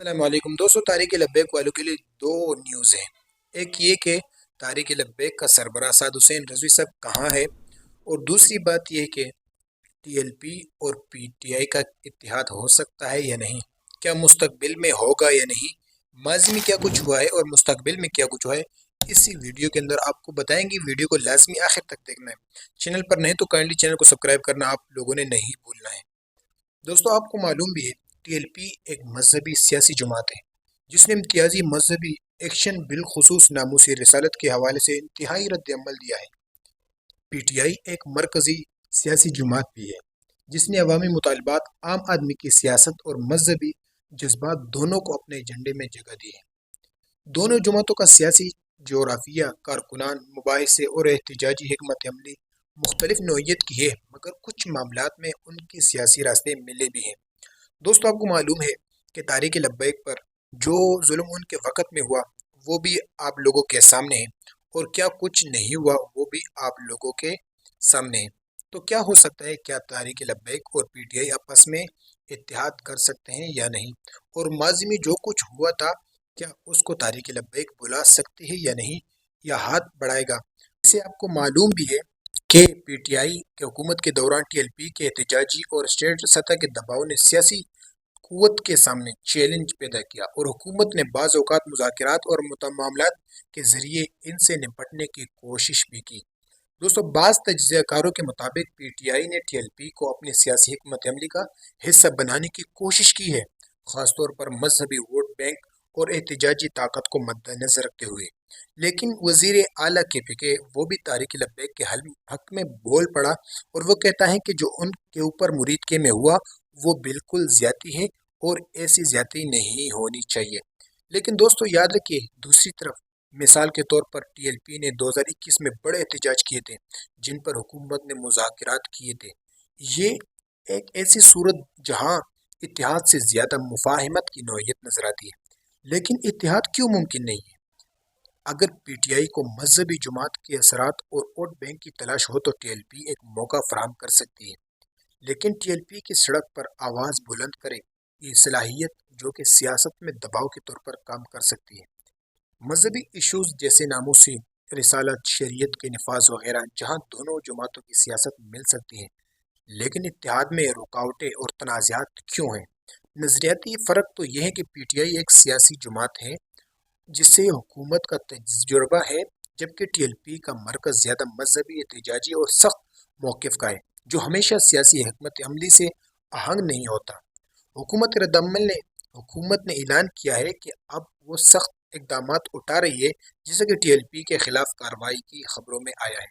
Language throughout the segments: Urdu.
السلام علیکم دوستو، تاریخ لبیک والوں کے لیے دو نیوز ہیں۔ ایک یہ کہ تاریخ لبیک کا سربراہ اسد حسین رضوی صاحب کہاں ہے، اور دوسری بات یہ کہ ٹی ایل پی اور پی ٹی آئی کا اتحاد ہو سکتا ہے یا نہیں، کیا مستقبل میں ہوگا یا نہیں، ماضی میں کیا کچھ ہوا ہے اور مستقبل میں کیا کچھ ہوا ہے، اسی ویڈیو کے اندر آپ کو بتائیں گے۔ ویڈیو کو لازمی آخر تک دیکھنا ہے۔ چینل پر نہیں تو کائنڈلی چینل کو سبسکرائب کرنا آپ لوگوں نے نہیں بھولنا ہے۔ دوستو، آپ کو معلوم بھی ہے ٹی ایل پی ایک مذہبی سیاسی جماعت ہے جس نے امتیازی مذہبی ایکشن بالخصوص ناموسی رسالت کے حوالے سے انتہائی رد عمل دیا ہے۔ پی ٹی آئی ایک مرکزی سیاسی جماعت بھی ہے جس نے عوامی مطالبات، عام آدمی کی سیاست اور مذہبی جذبات دونوں کو اپنے ایجنڈے میں جگہ دی ہے۔ دونوں جماعتوں کا سیاسی جغرافیہ، کارکنان، مباحثے اور احتجاجی حکمت عملی مختلف نوعیت کی ہے، مگر کچھ معاملات میں ان کے سیاسی راستے ملے بھی ہیں۔ دوستو، آپ کو معلوم ہے کہ تاریخ لبیک پر جو ظلم ان کے وقت میں ہوا وہ بھی آپ لوگوں کے سامنے ہے، اور کیا کچھ نہیں ہوا وہ بھی آپ لوگوں کے سامنے ہے۔ تو کیا ہو سکتا ہے، کیا تاریخ لبیک اور پی ٹی آئی آپس میں اتحاد کر سکتے ہیں یا نہیں، اور ماضی میں جو کچھ ہوا تھا کیا اس کو تاریخ لبیک بلا سکتی ہے یا نہیں، یا ہاتھ بڑھائے گا۔ اسے آپ کو معلوم بھی ہے کہ پی ٹی آئی کے حکومت کے دوران ٹی ایل پی کے احتجاجی اور اسٹیٹ سطح کے دباؤ نے سیاسی قوت کے سامنے چیلنج پیدا کیا، اور حکومت نے بعض اوقات مذاکرات اور معاملات کے ذریعے ان سے نپٹنے کی کوشش بھی کی۔ دوستو، بعض تجزیہ کاروں کے مطابق پی ٹی آئی نے ٹی ایل پی کو اپنی سیاسی حکمت عملی کا حصہ بنانے کی کوشش کی ہے، خاص طور پر مذہبی ووٹ بینک اور احتجاجی طاقت کو مد نظر رکھتے ہوئے۔ لیکن وزیر اعلیٰ کے پی کے وہ بھی تاریخ لبیک کے حق میں بول پڑا، اور وہ کہتا ہے کہ جو ان کے اوپر مرید کے میں ہوا وہ بالکل زیادتی ہے اور ایسی زیادتی نہیں ہونی چاہیے۔ لیکن دوستو یاد رکھیے، دوسری طرف مثال کے طور پر ٹی ایل پی نے 2021 میں بڑے احتجاج کیے تھے جن پر حکومت نے مذاکرات کیے تھے۔ یہ ایک ایسی صورت جہاں اتحاد سے زیادہ مفاہمت کی نوعیت نظر آتی ہے۔ لیکن اتحاد کیوں ممکن نہیں ہے؟ اگر پی ٹی آئی کو مذہبی جماعت کے اثرات اور ووٹ بینک کی تلاش ہو تو ٹی ایل پی ایک موقع فراہم کر سکتی ہے، لیکن ٹی ایل پی کی سڑک پر آواز بلند کرے یہ صلاحیت جو کہ سیاست میں دباؤ کے طور پر کام کر سکتی ہے۔ مذہبی ایشوز جیسے ناموسی رسالت، شریعت کے نفاذ وغیرہ جہاں دونوں جماعتوں کی سیاست مل سکتی ہے، لیکن اتحاد میں رکاوٹیں اور تنازعات کیوں ہیں؟ نظریاتی فرق تو یہ ہے کہ پی ٹی آئی ایک سیاسی جماعت ہے جس سے حکومت کا تجربہ ہے، جبکہ ٹی ایل پی کا مرکز زیادہ مذہبی، احتجاجی اور سخت موقف کا ہے جو ہمیشہ سیاسی حکمت عملی سے آہنگ نہیں ہوتا۔ حکومت نے اعلان کیا ہے کہ اب وہ سخت اقدامات اٹھا رہی ہے، جیسے کہ ٹی ایل پی کے خلاف کارروائی کی خبروں میں آیا ہے۔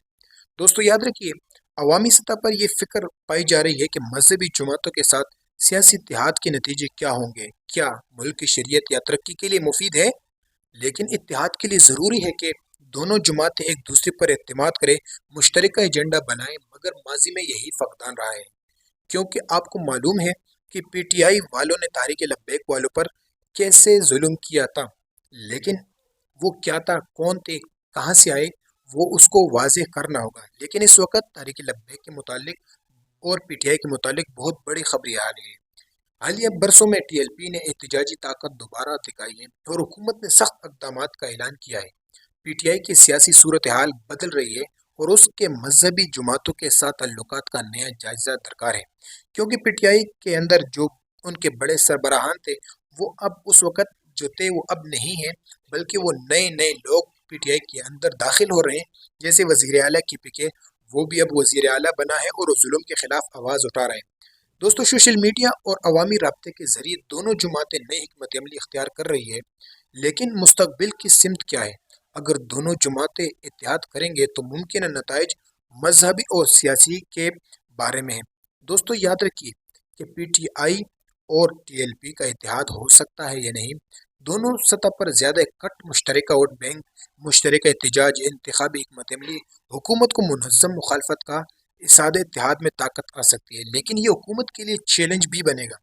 دوستو یاد رکھیے، عوامی سطح پر یہ فکر پائی جا رہی ہے کہ مذہبی جماعتوں کے ساتھ سیاسی اتحاد کے نتیجے کیا ہوں گے۔ کیا ملک کی شریعت یا ترقی کے لیے مفید ہے؟ لیکن اتحاد کے لیے ضروری ہے کہ دونوں جماعتیں ایک دوسرے پر اعتماد کریں، مشترکہ ایجنڈا بنائیں، مگر ماضی میں یہی فقدان رہا ہے، کیونکہ آپ کو معلوم ہے کہ پی ٹی آئی والوں نے تاریخ لبیک والوں پر کیسے ظلم کیا تھا، لیکن وہ کیا تھا، کون تھے، کہاں سے آئے، وہ اس کو واضح کرنا ہوگا۔ لیکن اس وقت تاریخ لبیک کے متعلق اور پی ٹی آئی کے متعلق بہت بڑی خبریں آ رہی ہے۔ حالیہ برسوں میں ٹی ایل پی نے احتجاجی طاقت دوبارہ دکھائی ہے اور حکومت نے سخت اقدامات کا اعلان کیا ہے۔ پی ٹی آئی کی سیاسی صورتحال بدل رہی ہے اور اس کے مذہبی جماعتوں کے ساتھ تعلقات کا نیا جائزہ درکار ہے، کیونکہ پی ٹی آئی کے اندر جو ان کے بڑے سربراہان تھے وہ اب اس وقت جو تھے وہ اب نہیں ہیں، بلکہ وہ نئے لوگ پی ٹی آئی کے اندر داخل ہو رہے ہیں، جیسے وزیر اعلیٰ کی پی کے وہ بھی اب وزیر اعلیٰ بنا ہے اور ظلم کے خلاف آواز اٹھا رہے ہیں۔ دوستو، سوشل میڈیا اور عوامی رابطے کے ذریعے دونوں جماعتیں نئی حکمت عملی اختیار کر رہی ہے، لیکن مستقبل کی سمت کیا ہے؟ اگر دونوں جماعتیں اتحاد کریں گے تو ممکنہ نتائج مذہبی اور سیاسی کے بارے میں ہیں۔ دوستو یاد رکھیے کہ پی ٹی آئی اور ٹی ایل پی کا اتحاد ہو سکتا ہے یا نہیں، دونوں سطح پر زیادہ کٹ مشترکہ ووٹ بینک، مشترکہ احتجاج، انتخابی حکمت عملی، حکومت کو منظم مخالفت کا سادہ اتحاد میں طاقت آ سکتی ہے، لیکن یہ حکومت کے لیے چیلنج بھی بنے گا۔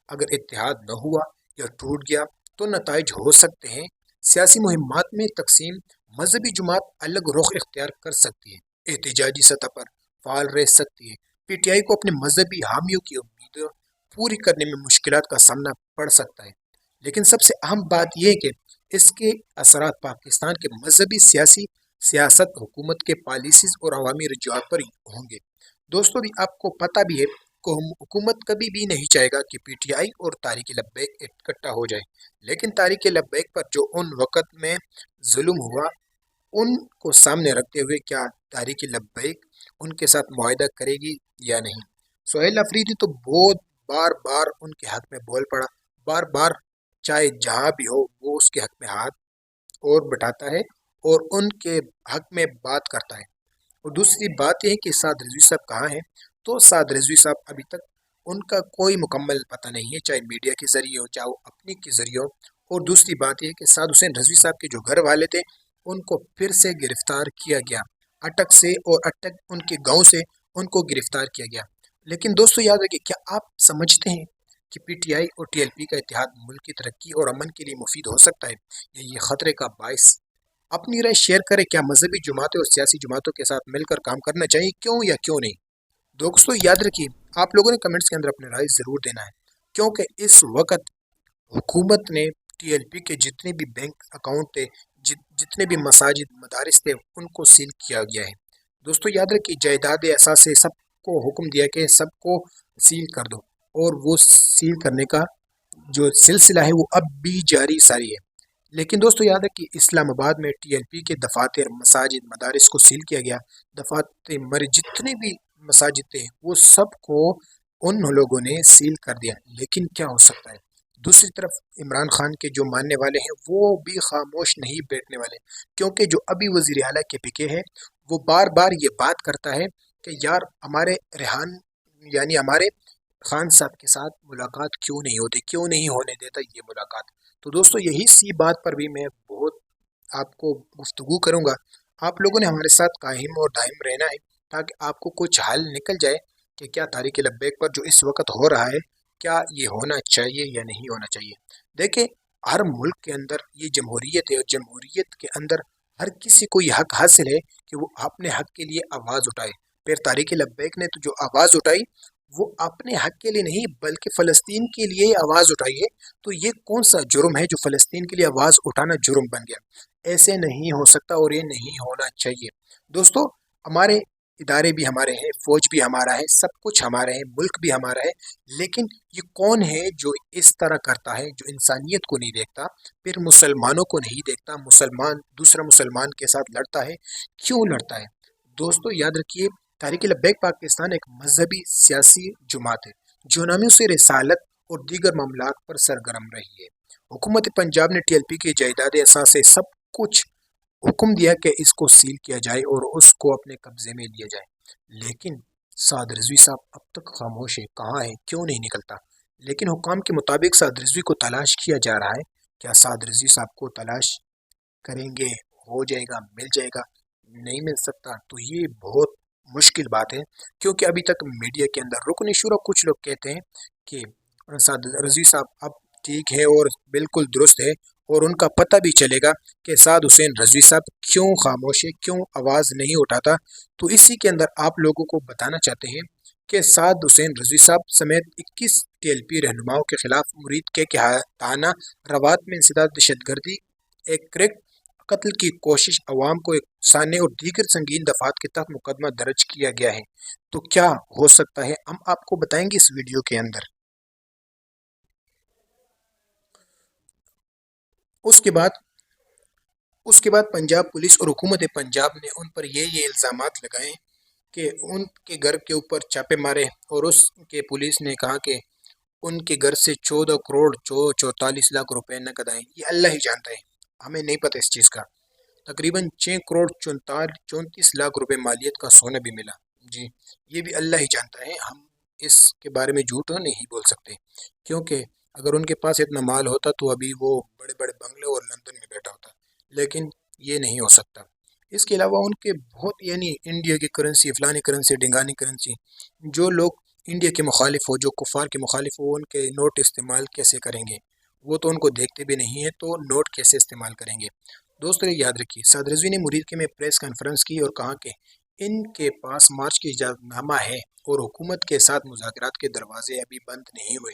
اگر اتحاد نہ ہوا یا ٹوٹ گیا تو نتائج ہو سکتے ہیں سیاسی مہمات میں تقسیم، مذہبی جماعت الگ رخ اختیار کر سکتی ہے، احتجاجی سطح پر فعال رہ سکتی ہے، پی ٹی آئی کو اپنے مذہبی حامیوں کی امیدیں پوری کرنے میں مشکلات کا سامنا پڑ سکتا ہے، لیکن سب سے اہم بات یہ ہے کہ اس کے اثرات پاکستان کے مذہبی سیاسی سیاست، حکومت کے پالیسیز اور عوامی رجوعات پر ہوں گے۔ دوستوں بھی آپ کو پتہ بھی ہے کہ حکومت کبھی بھی نہیں چاہے گا کہ پی ٹی آئی اور تحریک لبیک اکٹھا ہو جائے، لیکن تحریک لبیک پر جو ان وقت میں ظلم ہوا ان کو سامنے رکھتے ہوئے کیا تحریک لبیک ان کے ساتھ معاہدہ کرے گی یا نہیں؟ سہیل افریدی تو بہت بار بار ان کے حق میں بول پڑا، بار بار چاہے جہاں بھی ہو وہ اس کے حق میں ہاتھ اور بٹھاتا ہے اور ان کے حق میں بات کرتا ہے۔ اور دوسری بات یہ ہے کہ سعد رضوی صاحب کہاں ہیں؟ تو سعد رضوی صاحب ابھی تک ان کا کوئی مکمل پتہ نہیں ہے، چاہے میڈیا کے ذریعے ہو چاہے وہ اپنی کے ذریعے ہو۔ اور دوسری بات یہ ہے کہ سعد حسین رضوی صاحب کے جو گھر والے تھے ان کو پھر سے گرفتار کیا گیا، اٹک سے، اور اٹک ان کے گاؤں سے ان کو گرفتار کیا گیا۔ لیکن دوستو یاد رکھیے، کیا آپ سمجھتے ہیں کہ پی ٹی آئی اور ٹی ایل پی کا اتحاد ملک کی ترقی اور امن کے لیے مفید ہو سکتا ہے یا یہ خطرے کا باعث؟ اپنی رائے شیئر کریں، کیا مذہبی جماعتیں اور سیاسی جماعتوں کے ساتھ مل کر کام کرنا چاہیے، کیوں یا کیوں نہیں؟ دوستو یاد رکھیے، آپ لوگوں نے کمنٹس کے اندر اپنی رائے ضرور دینا ہے، کیونکہ اس وقت حکومت نے ٹی ایل پی کے جتنے بھی بینک اکاؤنٹ تھے، جتنے بھی مساجد مدارس تھے ان کو سیل کیا گیا ہے۔ دوستو یاد رکھیے، جائیداد اثاثے سب کو حکم دیا کہ سب کو سیل کر دو، اور وہ سیل کرنے کا جو سلسلہ ہے وہ اب بھی جاری ساری ہے۔ لیکن دوستو یاد رکھیے، اسلام آباد میں ٹی ایل پی کے دفاتر، مساجد، مدارس کو سیل کیا گیا، دفاتر جتنے بھی مساجد تھے وہ سب کو ان لوگوں نے سیل کر دیا۔ لیکن کیا ہو سکتا ہے؟ دوسری طرف عمران خان کے جو ماننے والے ہیں وہ بھی خاموش نہیں بیٹھنے والے، کیونکہ جو ابھی وزیر اعلیٰ کے پکے ہے وہ بار بار یہ بات کرتا ہے کہ یار ہمارے ریحان یعنی ہمارے خان صاحب کے ساتھ ملاقات کیوں نہیں ہوتی، کیوں نہیں ہونے دیتا یہ ملاقات۔ تو دوستو یہی سی بات پر بھی میں بہت آپ کو گفتگو کروں گا، آپ لوگوں نے ہمارے ساتھ قائم اور دائم رہنا ہے تاکہ آپ کو کچھ حل نکل جائے کہ کیا تحریک لبیک پر جو اس وقت ہو رہا ہے کیا یہ ہونا چاہیے یا نہیں ہونا چاہیے۔ دیکھیں، ہر ملک کے اندر یہ جمہوریت ہے، اور جمہوریت کے اندر ہر کسی کو یہ حق حاصل ہے کہ وہ اپنے حق کے لیے آواز اٹھائے۔ پھر تحریک لبیک نے تو جو آواز اٹھائی وہ اپنے حق کے لیے نہیں بلکہ فلسطین کے لیے آواز اٹھائی ہے۔ تو یہ کون سا جرم ہے جو فلسطین کے لیے آواز اٹھانا جرم بن گیا؟ ایسے نہیں ہو سکتا اور یہ نہیں ہونا چاہیے۔ دوستو ہمارے ادارے بھی ہمارے ہیں، فوج بھی ہمارا ہے، سب کچھ ہمارا ہے، ملک بھی ہمارا ہے، لیکن یہ کون ہے جو اس طرح کرتا ہے، جو انسانیت کو نہیں دیکھتا، پھر مسلمانوں کو نہیں دیکھتا، مسلمان دوسرا مسلمان کے ساتھ لڑتا ہے؟ کیوں لڑتا ہے؟ دوستو یاد رکھیے، تحریک لبیک پاکستان ایک مذہبی سیاسی جماعت ہے جو نامیوں سے رسالت اور دیگر معاملات پر سرگرم رہی ہے۔ حکومت پنجاب نے ٹی ایل پی کی جائیداد اثاثے سب کچھ حکم دیا کہ اس کو سیل کیا جائے اور اس کو اپنے قبضے میں لیا جائے، لیکن سعد رضوی صاحب اب تک خاموش ہے، کہاں ہے، کیوں نہیں نکلتا؟ لیکن حکام کے مطابق سعد رضوی کو تلاش کیا جا رہا ہے۔ کیا سعد رضوی صاحب کو تلاش کریں گے ہو جائے گا، مل جائے گا؟ نہیں مل سکتا، تو یہ بہت مشکل بات ہے، کیونکہ ابھی تک میڈیا کے اندر رکن شورا کچھ لوگ کہتے ہیں کہ سعد رضوی صاحب اب ٹھیک ہے اور بالکل درست ہے، اور ان کا پتہ بھی چلے گا کہ سعد حسین رضوی صاحب کیوں خاموش ہے، کیوں آواز نہیں اٹھاتا۔ تو اسی کے اندر آپ لوگوں کو بتانا چاہتے ہیں کہ سعد حسین رضوی صاحب سمیت 21 ٹی ایل پی رہنماؤں کے خلاف مرید کے تانہ روات میں انسداد، دہشت گردی، ایک کریک قتل کی کوشش، عوام کو اکسانے اور دیگر سنگین دفعات کے تحت مقدمہ درج کیا گیا ہے۔ تو کیا ہو سکتا ہے، ہم آپ کو بتائیں گے اس ویڈیو کے اندر۔ اس کے بعد پنجاب پولیس اور حکومت پنجاب نے ان پر یہ الزامات لگائے کہ ان کے گھر کے اوپر چھاپے مارے، اور اس کے پولیس نے کہا کہ ان کے گھر سے 14 کروڑ 44 لاکھ روپے نقد آئے۔ یہ اللہ ہی جانتا ہے، ہمیں نہیں پتہ اس چیز کا۔ تقریباً 6 کروڑ 34 لاکھ روپے مالیت کا سونا بھی ملا۔ جی، یہ بھی اللہ ہی جانتا ہے، ہم اس کے بارے میں جھوٹ نہیں بول سکتے، کیونکہ اگر ان کے پاس اتنا مال ہوتا تو ابھی وہ بڑے بڑے بنگلے اور لندن میں بیٹھا ہوتا، لیکن یہ نہیں ہو سکتا۔ اس کے علاوہ ان کے بہت یعنی انڈیا کی کرنسی، فلانی کرنسی، ڈنگانی کرنسی، جو لوگ انڈیا کے مخالف ہو، جو کفار کے مخالف ہو، ان کے نوٹ استعمال کیسے کریں گے؟ وہ تو ان کو دیکھتے بھی نہیں ہیں، تو نوٹ کیسے استعمال کریں گے؟ دوستو یاد رکھیے، سعد رضوی نے مرید کے میں پریس کانفرنس کی اور کہا کہ ان کے پاس مارچ کی اجازت نامہ ہے اور حکومت کے ساتھ مذاکرات کے دروازے ابھی بند نہیں ہوئے۔